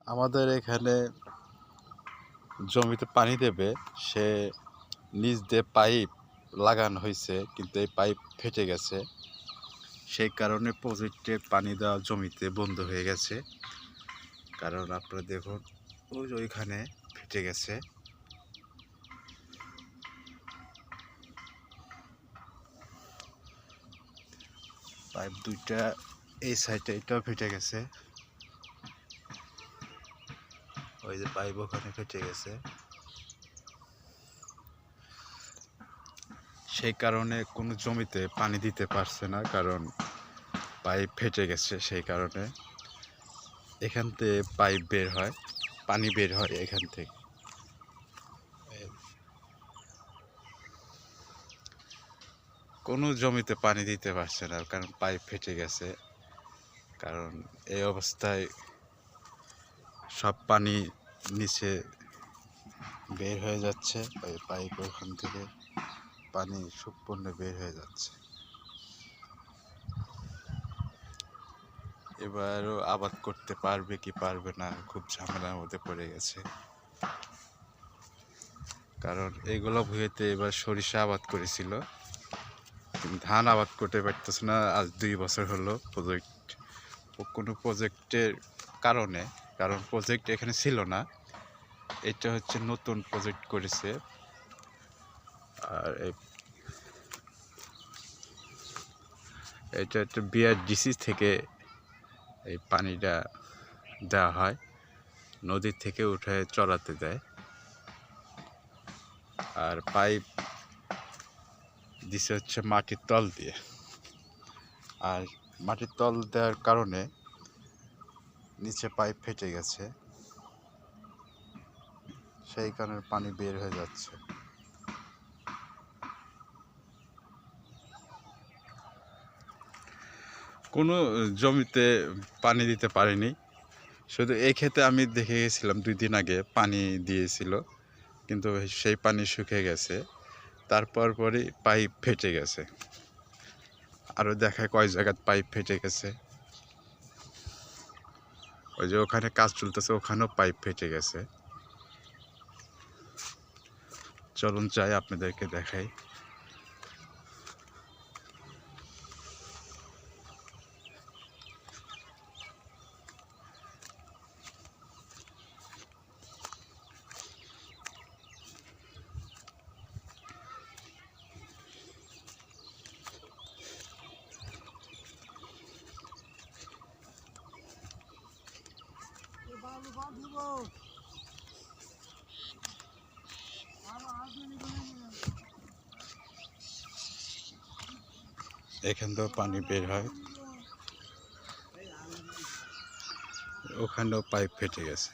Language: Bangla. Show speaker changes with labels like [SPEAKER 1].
[SPEAKER 1] আমাদের এখানে জমিতে পানি দেবে, সে নিচ দিয়ে পাইপ লাগানো হয়েছে, কিন্তু এই পাইপ ফেটে গেছে। সেই কারণে প্রজেক্টে পানি দেওয়া জমিতে বন্ধ হয়ে গেছে। কারণ আপনারা দেখুন, ওইখানে ফেটে গেছে। পাইপ দুইটা এই সাইডে, এটাও ফেটে গেছে। ওই যে পাইপ ওখানে ফেটে গেছে। সেই কারণে কোনো জমিতে পানি দিতে পারছে না, কারণ পাইপ ফেটে গেছে। সেই কারণে এখান থেকে পাইপ বের হয়, পানি বের হয় এখান থেকে। কোনো জমিতে পানি দিতে পারছে না, কারণ পাইপ ফেটে গেছে। কারণ এই অবস্থায় সব পানি নিচে বের হয়ে যাচ্ছে, ওই পাইপ ওখান থেকে পানি সম্পূর্ণ বের হয়ে যাচ্ছে। এবারও আবাদ করতে পারবে কি পারবে না, খুব ঝামেলার মধ্যে পড়ে গেছে। কারণ এইগুলো ভুঁইতে এবার সরিষা আবাদ করেছিল, ধান আবাদ করতে পারতেছে না। আজ 2 বছর হলো কোনো প্রজেক্টের কারণে, কারণ প্রজেক্ট এখানে ছিল না। এটা হচ্ছে নতুন প্রজেক্ট করেছে। আর এটা একটা বিআরডিসি থেকে এই পানিটা দেওয়া হয়, নদীর থেকে উঠে চড়াতে দেয়। আর পাইপ দিছে হচ্ছে মাটির তল দিয়ে। আর মাটির তল দেওয়ার কারণে নিচে পাইপ ফেটে গেছে, সেই কারণে পানি বের হয়ে যাচ্ছে। কোনো জমিতে পানি দিতে পারিনি, শুধু এই ক্ষেতে আমি দেখে গেছিলাম 2 দিন আগে পানি দিয়েছিল, কিন্তু সেই পানি শুকিয়ে গেছে। তারপর পরই পাইপ ফেটে গেছে। আরও দেখায় কয় জায়গায় পাইপ ফেটে গেছে। ওই যে ওখানে কাজ চলতেছে, ওখানেও পাইপ ফেটে গেছে। চলুন যাই, আপনাদেরকে দেখাই। এখান থেকেও পানি বের হয়, ওখানেও পাইপ ফেটে গেছে।